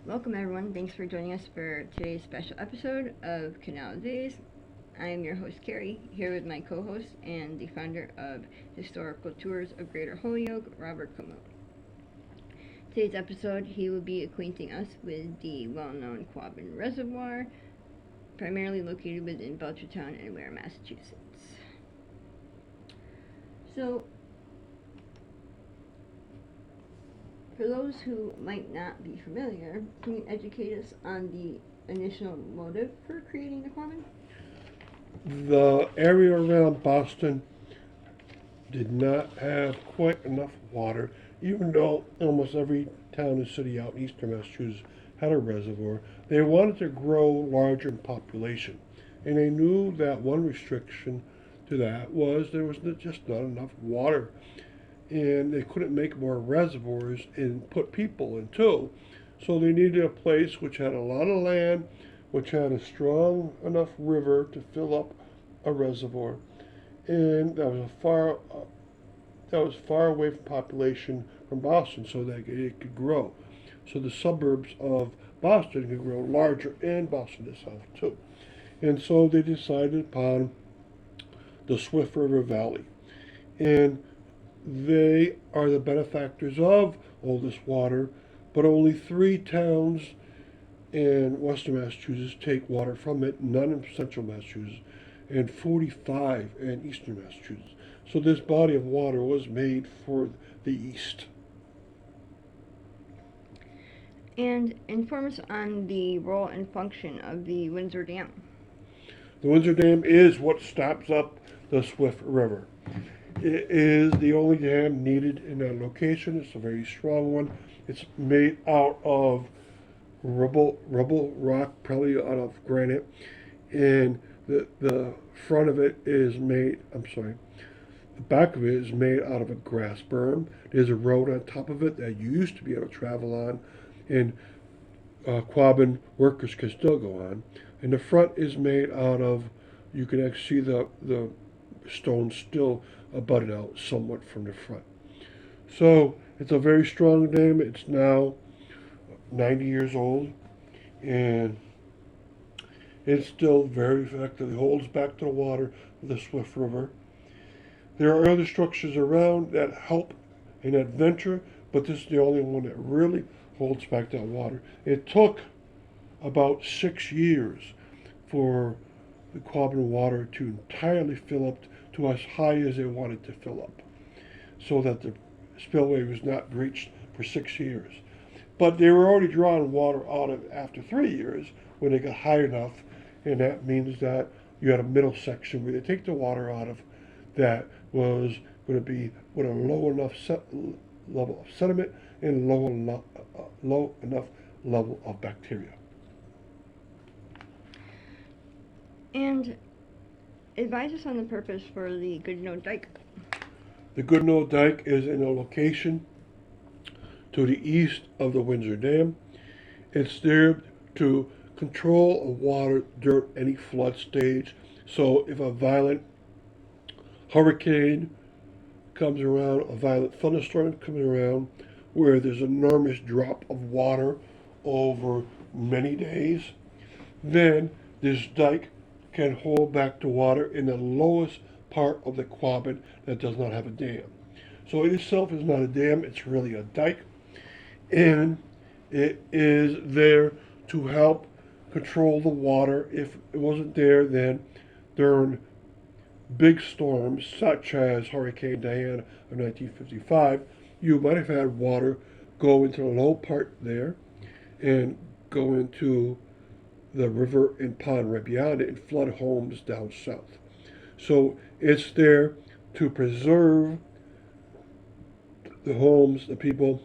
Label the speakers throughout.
Speaker 1: Welcome everyone, thanks for joining us for today's special episode of Canal Days. I am your host Carrie, here with my co-host and the founder of Historical Tours of Greater Holyoke, Robert Como. Today's episode, he will be acquainting us with the well-known Quabbin Reservoir, primarily located within Belchertown and Ware, Massachusetts. So, for those who might not be familiar, can you educate us on the initial motive for creating the Quabbin?
Speaker 2: The area around Boston did not have quite enough water, even though almost every town and city out in eastern Massachusetts had a reservoir. They wanted to grow larger in population, and they knew that one restriction to that was there was just not enough water, and they couldn't make more reservoirs and put people in too. So they needed a place which had a lot of land, which had a strong enough river to fill up a reservoir, and that was far away from population from Boston, so that it could grow. So the suburbs of Boston could grow larger, and Boston itself too. And so they decided upon the Swift River Valley, and they are the benefactors of all this water, but only 3 towns in western Massachusetts take water from it, none in central Massachusetts, and 45 in eastern Massachusetts. So this body of water was made for the east.
Speaker 1: And inform us on the role and function of the Windsor Dam.
Speaker 2: The Windsor Dam is what stops up the Swift River. It is the only dam needed in that location. It's a very strong one. It's made out of rubble rock, probably out of granite, and the front of it is made. The back of it is made out of a grass berm. There's a road on top of it that you used to be able to travel on, and Quabbin workers can still go on. And the front is made out of, you can actually see the stone still abutted out somewhat from the front. So it's a very strong dam. It's now 90 years old, and it's still very effective. It holds back to the water of the Swift River. There are other structures around that help in adventure, but this is the only one that really holds back that water. It took about 6 years for the Quabbin water to entirely fill up to as high as they wanted to fill up, so that the spillway was not breached for 6 years. But they were already drawing water out of after 3 years when they got high enough, and that means that you had a middle section where they take the water out of that was going to be with a low enough level of sediment and low enough level of bacteria.
Speaker 1: And advise us on the purpose for the Goodnoe Dike.
Speaker 2: The Goodnoe Dike is in a location to the east of the Windsor Dam. It's there to control the water during any flood stage. So if a violent hurricane comes around, a violent thunderstorm comes around, where there's an enormous drop of water over many days, then this dike can hold back the water in the lowest part of the Quabbin that does not have a dam. So it itself is not a dam, it's really a dike, and it is there to help control the water. If it wasn't there, then during big storms such as Hurricane Diana of 1955, you might have had water go into the low part there and go into the river and pond right beyond it and flood homes down south. So it's there to preserve the homes, the people,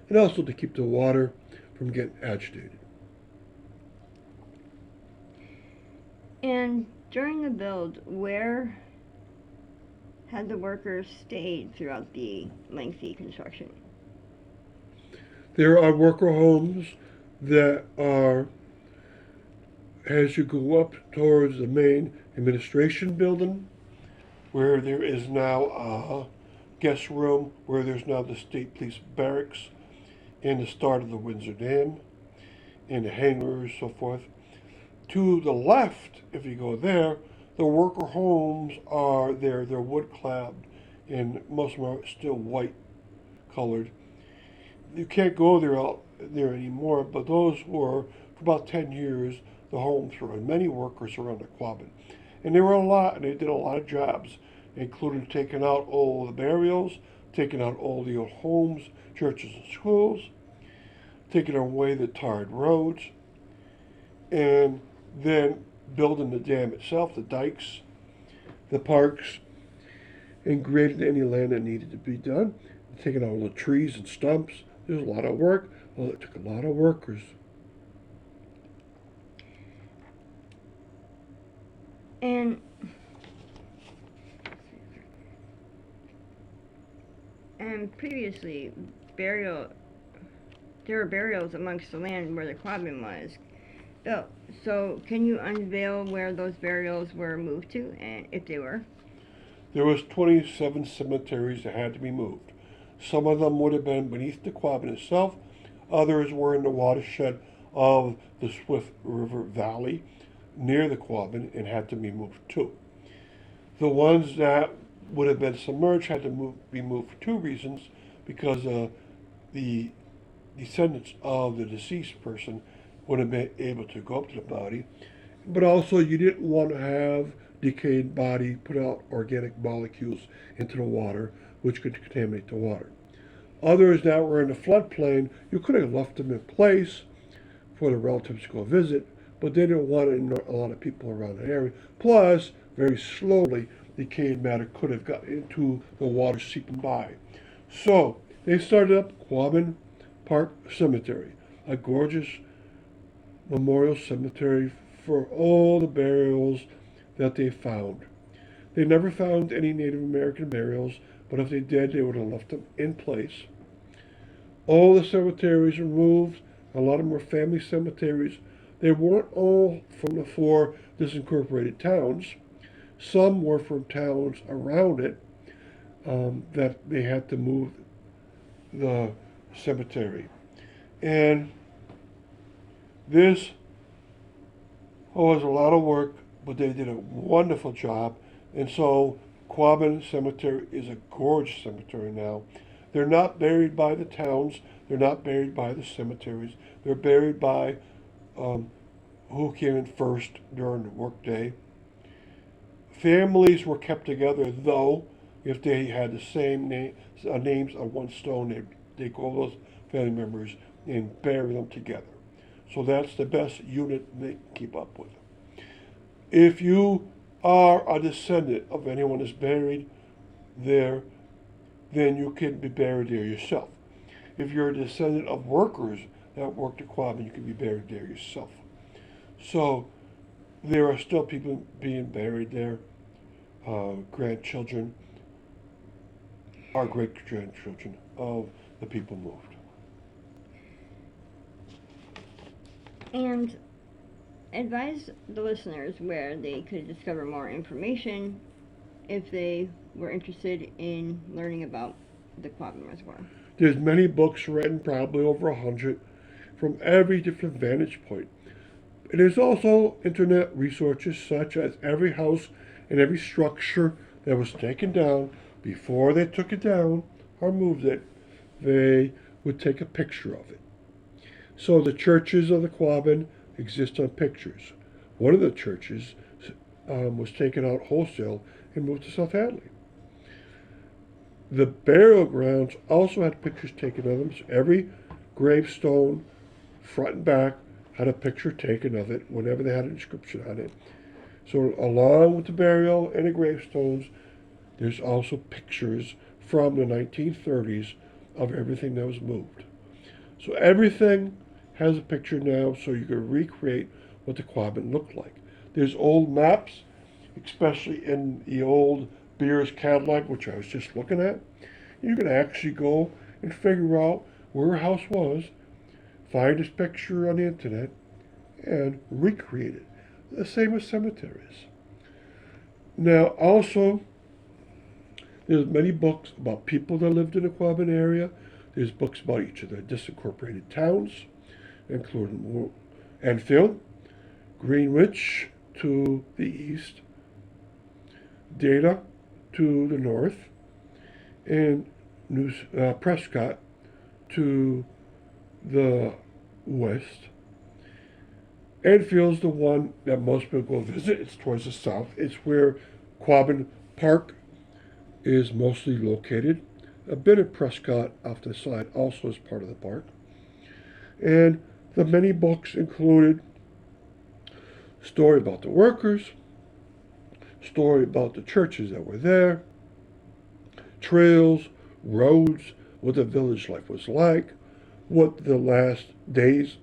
Speaker 2: and also to keep the water from getting agitated.
Speaker 1: And during the build, where had the workers stayed throughout the lengthy construction?
Speaker 2: There are worker homes that are, as you go up towards the main administration building, where there is now a guest room, where there's now the state police barracks, and the start of the Windsor Dam and the hangars, so forth. To the left, if you go there, the worker homes are there. They're wood clabbed, and most of them are still white colored. You can't go there anymore, but those were, for about 10 years, the homes for many workers around the Quabbin. And there were a lot, and they did a lot of jobs, including taking out all the burials, taking out all the old homes, churches, and schools, taking away the tarred roads, and then building the dam itself, the dikes, the parks, and grading any land that needed to be done, taking out all the trees and stumps. There's a lot of work. Well, it took a lot of workers.
Speaker 1: And previously, there were burials amongst the land where the Quabbin was built. So, can you unveil where those burials were moved to, and if they were?
Speaker 2: There was 27 cemeteries that had to be moved. Some of them would have been beneath the Quabbin itself. Others were in the watershed of the Swift River Valley near the Quabbin and had to be moved too. The ones that would have been submerged had to be moved for two reasons, because the descendants of the deceased person wouldn't have been able to go up to the body, but also you didn't want to have decayed body put out organic molecules into the water, which could contaminate the water. Others that were in the floodplain, you could have left them in place for the relatives to go visit, but they didn't want a lot of people around the area. Plus, very slowly, decayed matter could have got into the water seeping by. So, they started up Quabbin Park Cemetery, a gorgeous memorial cemetery for all the burials that they found. They never found any Native American burials, but if they did, they would have left them in place. All the cemeteries were moved. A lot of them were family cemeteries. They weren't all from the four disincorporated towns. Some were from towns around it that they had to move the cemetery. And this was a lot of work, but they did a wonderful job. And so Quabbin Cemetery is a gorgeous cemetery now. They're not buried by the towns. They're not buried by the cemeteries. They're buried by who came in first during the workday. Families were kept together, though. If they had the same names on one stone, they call those family members and bury them together. So that's the best unit they can keep up with. If you are a descendant of anyone that's buried there, then you can be buried there yourself. If you're a descendant of workers that worked at Quabbin, you can be buried there yourself. So there are still people being buried there, grandchildren, our great-grandchildren of the people moved.
Speaker 1: And advise the listeners where they could discover more information if they were interested in learning about the Quabbin Reservoir.
Speaker 2: There's many books written, probably over 100, from every different vantage point. And there's also internet resources such as every house and every structure that was taken down. Before they took it down or moved it, they would take a picture of it. So the churches of the Quabbin exist on pictures. One of the churches was taken out wholesale and moved to South Hadley. The burial grounds also had pictures taken of them. So every gravestone, front and back, had a picture taken of it whenever they had an inscription on it. So along with the burial and the gravestones, there's also pictures from the 1930s of everything that was moved. So everything has a picture now, so you can recreate what the Quabbin looked like. There's old maps, especially in the old Beers catalog, which I was just looking at. You can actually go and figure out where a house was, find this picture on the internet, and recreate it. The same with cemeteries. Now, also, there's many books about people that lived in the Quabbin area. There's books about each of the disincorporated towns, including Enfield, Greenwich to the east, Dana to the north, and Prescott to the west. Enfield's the one that most people go visit. It's towards the south. It's where Quabbin Park is mostly located. A bit of Prescott off to the side also is part of the park. And the many books included story about the workers, story about the churches that were there, trails, roads, what the village life was like, what the last days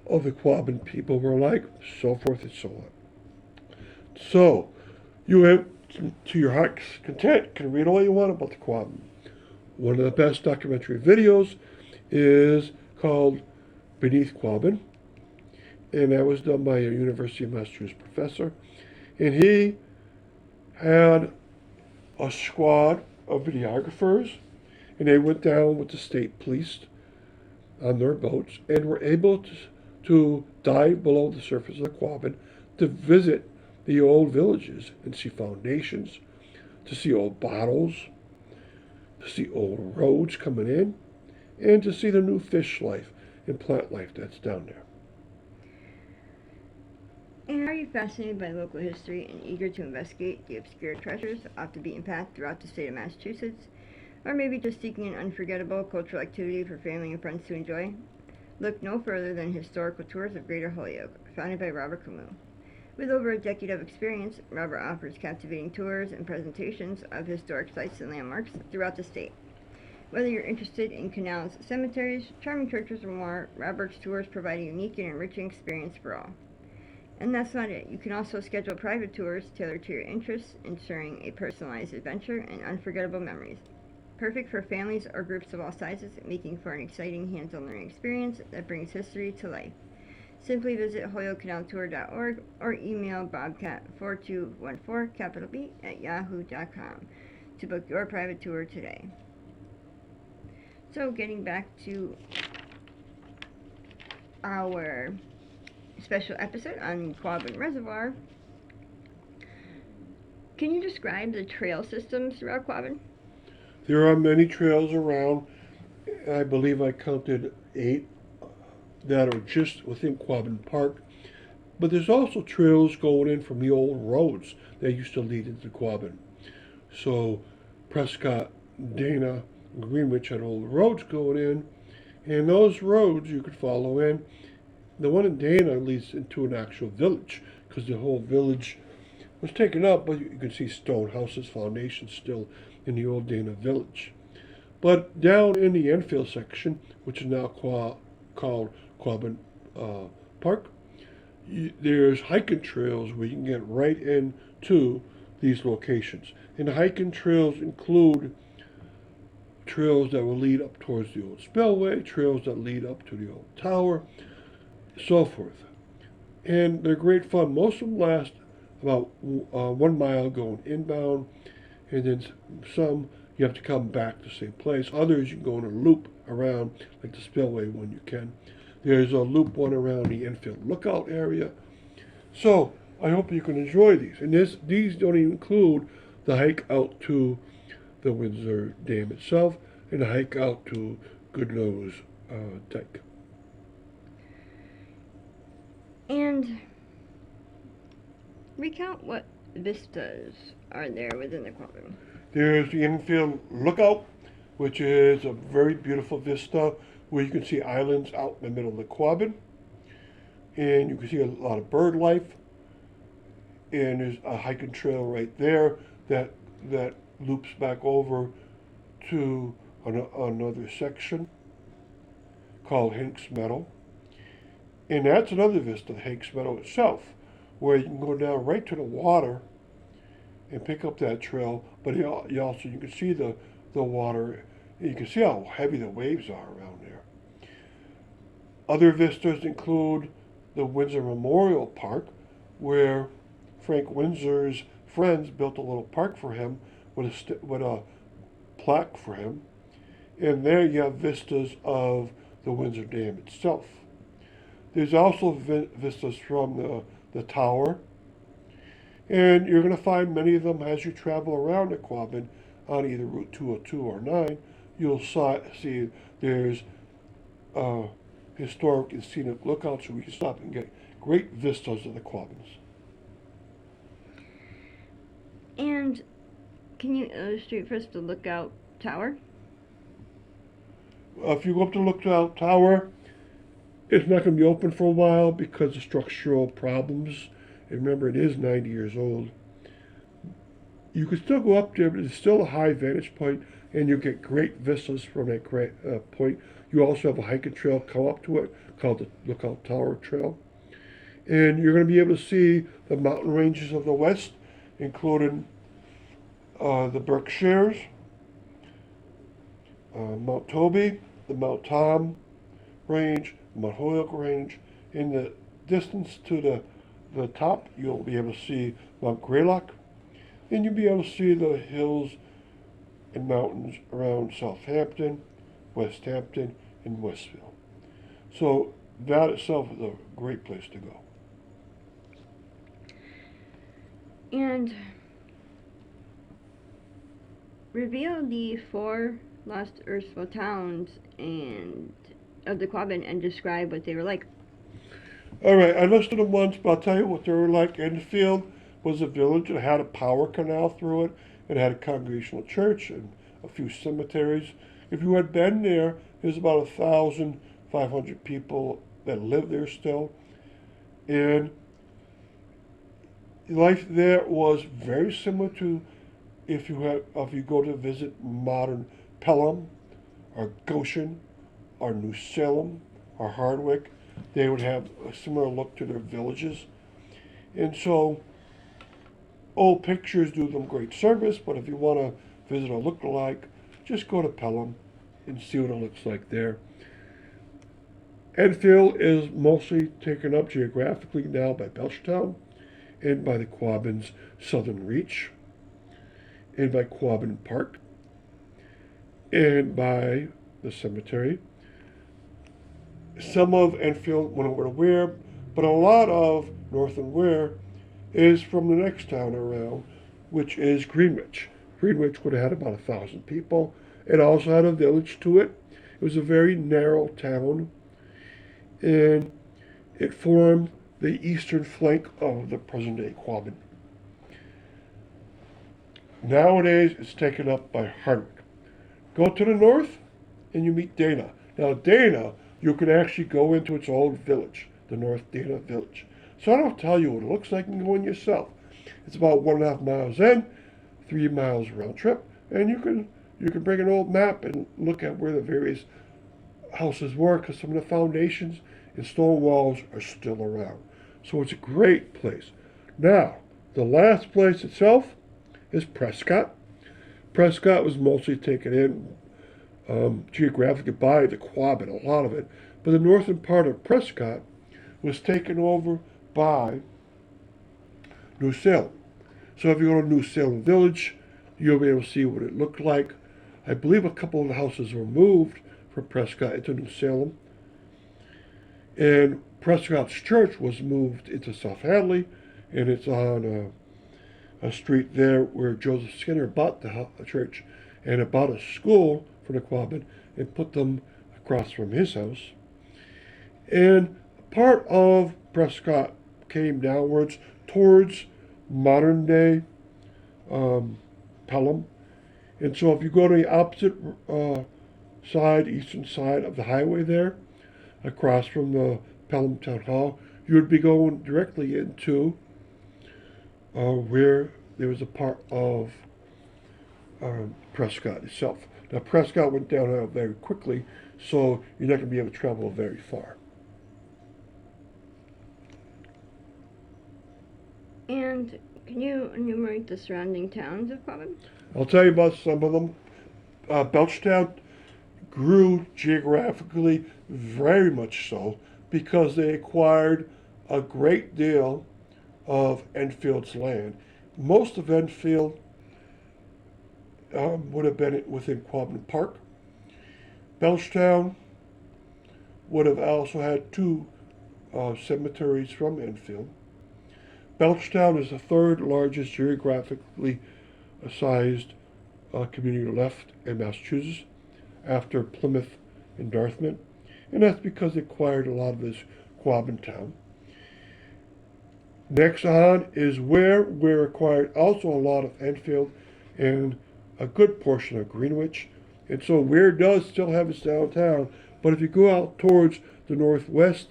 Speaker 2: of the Quabbin people were like, so forth and so on. So, you have, to your heart's content, can read all you want about the Quabbin. One of the best documentary videos is called Beneath Quabbin, and that was done by a University of Massachusetts professor. And he had a squad of videographers, and they went down with the state police on their boats and were able to dive below the surface of the Quabbin to visit the old villages and see foundations, to see old bottles, to see old roads coming in, and to see the new fish life and plant life that's down there.
Speaker 1: And are you fascinated by local history and eager to investigate the obscure treasures off the beaten path throughout the state of Massachusetts? Or maybe just seeking an unforgettable cultural activity for family and friends to enjoy? Look no further than Historical Tours of Greater Holyoke, founded by Robert Camus. With over a decade of experience, Robert offers captivating tours and presentations of historic sites and landmarks throughout the state. Whether you're interested in canals, cemeteries, charming churches, or more, Robert's tours provide a unique and enriching experience for all. And that's not it. You can also schedule private tours tailored to your interests, ensuring a personalized adventure and unforgettable memories. Perfect for families or groups of all sizes, making for an exciting hands-on learning experience that brings history to life. Simply visit holyokecanaltour.org or email bobcat4214 capital B at yahoo.com to book your private tour today. So getting back to our special episode on Quabbin Reservoir, can you describe the trail systems throughout Quabbin?
Speaker 2: There are many trails around. I believe I counted 8 that are just within Quabbin Park. But there's also trails going in from the old roads that used to lead into Quabbin. So Prescott, Dana, Greenwich had old roads going in, and those roads you could follow in. The one in Dana leads into an actual village, because the whole village was taken up, but you can see stone houses, foundations still in the old Dana village. But down in the Enfield section, which is now called Quabbin Park, there's hiking trails where you can get right into these locations. And the hiking trails include trails that will lead up towards the old spillway, trails that lead up to the old tower, so forth. And they're great fun. Most of them last about 1 mile going inbound, and then some you have to come back to the same place. Others you can go in a loop around, like the spillway one you can. There's a loop one around the Enfield Lookout area. So I hope you can enjoy these. And these don't even include the hike out to the Windsor Dam itself and the hike out to Goodnose Dike.
Speaker 1: And recount what vistas are there within the Quabbin.
Speaker 2: There's the Enfield Lookout, which is a very beautiful vista where you can see islands out in the middle of the Quabbin. And you can see a lot of bird life. And there's a hiking trail right there that loops back over to another section called Hinks Meadow. And that's another vista, Hinks Meadow itself, where you can go down right to the water and pick up that trail, but you can see the water, and you can see how heavy the waves are around there. Other vistas include the Windsor Memorial Park, where Frank Windsor's friends built a little park for him with a plaque for him. and there you have vistas of the Windsor Dam itself. There's also vistas from the tower, and you're going to find many of them as you travel around the Quabbin on either Route 202 or 9. You'll see there's historic and scenic lookouts where you can stop and get great vistas of the Quabbins.
Speaker 1: And can you illustrate for us the lookout tower?
Speaker 2: If you go up to the lookout tower, it's not going to be open for a while because of structural problems. And remember, it is 90 years old. You can still go up there, but it's still a high vantage point, and you get great vistas from that point. You also have a hiking trail come up to it called the Lookout Tower Trail. And you're going to be able to see the mountain ranges of the west, including the Berkshires, Mount Toby, the Mount Tom range, Mount Holyoke range. In the distance to the top, you'll be able to see Mount Greylock, and you'll be able to see the hills and mountains around Southampton, West Hampton, and Westville. So that itself is a great place to go.
Speaker 1: And reveal the 4 lost Earthsville towns and of the Quabbin and describe what they were like.
Speaker 2: All right, I listed them once, but I'll tell you what they were like. Enfield was a village that had a power canal through it. It had a congregational church and a few cemeteries. If you had been there, there's about 1,500 people that live there still. And life there was very similar to if you go to visit modern Pelham or Goshen or New Salem or Hardwick. They would have a similar look to their villages. And so old pictures do them great service, but if you want to visit a look-alike, just go to Pelham and see what it looks like there. Enfield is mostly taken up geographically now by Belchtown and by the Quabbin's Southern Reach and by Quabbin Park and by the cemetery. Some of Enfield went over to Ware, but a lot of North and Ware is from the next town around, which is Greenwich. Greenwich would have had about 1,000 people. It also had a village to it. It was a very narrow town, and it formed the eastern flank of the present-day Quabbin. Nowadays, it's taken up by Hardwick. Go to the north, and you meet Dana. Now, Dana, you can actually go into its old village, the North Dana Village. So I don't tell you what it looks like, you can go in yourself. It's about 1.5 miles in, 3 miles round trip, and you can bring an old map and look at where the various houses were, because some of the foundations and stone walls are still around. So it's a great place. Now, the last place itself is Prescott. Prescott was mostly taken in geographically by the Quabbin, a lot of it, but the northern part of Prescott was taken over by New Salem. So if you go to New Salem Village, you'll be able to see what it looked like. I believe a couple of the houses were moved from Prescott into New Salem, and Prescott's church was moved into South Hadley, and it's on a street there where Joseph Skinner bought the church and bought a school for the Quabbin and put them across from his house. And part of Prescott came downwards towards modern day Pelham. And so if you go to the opposite side, eastern side of the highway there, across from the Pelham Town Hall, you would be going directly into where there was a part of Prescott itself. Now, Prescott went downhill very quickly, so you're not going to be able to travel very far.
Speaker 1: And can you enumerate the surrounding towns of Quabbin?
Speaker 2: I'll tell you about some of them. Belchtown grew geographically very much so because they acquired a great deal of Enfield's land. Most of Enfield would have been within Quabbin Park, Belchtown would have also had two cemeteries from Enfield. Belchtown is the third largest geographically sized community left in Massachusetts after Plymouth and Dartmouth, and that's because it acquired a lot of this Quabbin town. Next on is Ware. Ware acquired also a lot of Enfield and a good portion of Greenwich, and so Ware does still have its downtown, but if you go out towards the northwest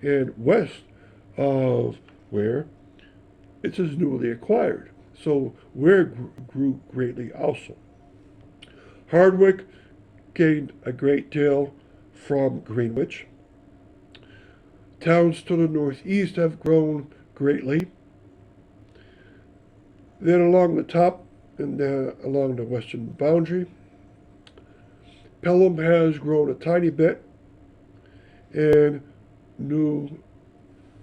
Speaker 2: and west of Ware, it's as newly acquired. So Ware grew greatly also. Hardwick gained a great deal from Greenwich. Towns to the northeast have grown greatly. Then along the top and then along the western boundary, Pelham has grown a tiny bit, and New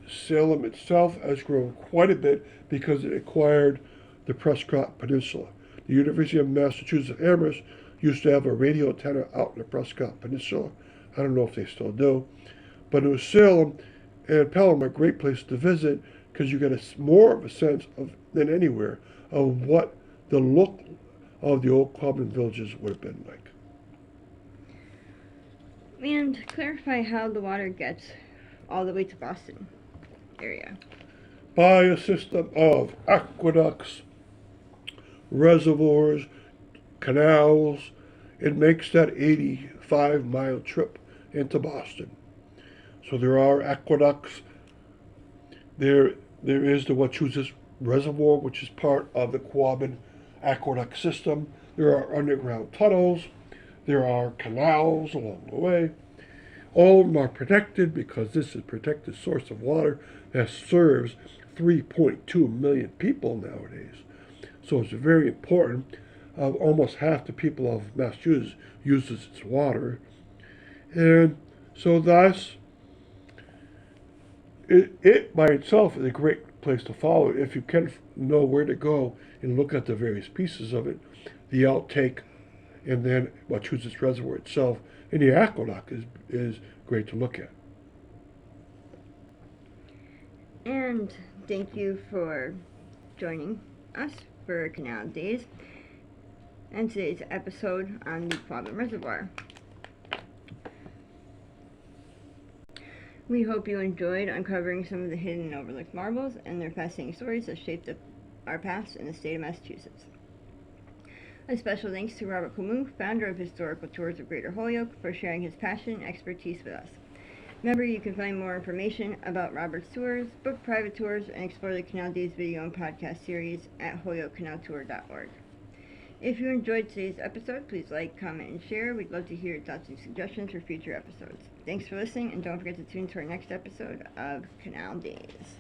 Speaker 2: Salem itself has grown quite a bit because it acquired the Prescott Peninsula. The University of Massachusetts Amherst used to have a radio antenna out in the Prescott Peninsula. I don't know if they still do. But New Salem and Pelham are great places to visit because you get more of a sense of than anywhere of what the look of the old Quabbin villages would have been like.
Speaker 1: And clarify how the water gets all the way to Boston area.
Speaker 2: By a system of aqueducts, reservoirs, canals, it makes that 85-mile trip into Boston. So there are aqueducts. There is the Wachusett Reservoir, which is part of the Quabbin aqueduct system. There are underground tunnels. There are canals along the way. All of them are protected because this is a protected source of water that serves 3.2 million people nowadays. So it's very important. Almost half the people of Massachusetts uses its water. And so thus, it by itself is a great place to follow if you can know where to go and look at the various pieces of it, the outtake, and then Wachusett Reservoir itself. And the aqueduct is great to look at.
Speaker 1: And thank you for joining us for Canal Days and today's episode on the Quabbin Reservoir. We hope you enjoyed uncovering some of the hidden and overlooked marbles and their fascinating stories that shaped our past in the state of Massachusetts. A special thanks to Robert Camus, founder of Historical Tours of Greater Holyoke, for sharing his passion and expertise with us. Remember, you can find more information about Robert's tours, book private tours, and explore the Canal Days video and podcast series at holyokecanaltour.org. If you enjoyed today's episode, please like, comment, and share. We'd love to hear your thoughts and suggestions for future episodes. Thanks for listening, and don't forget to tune to our next episode of Canal Days.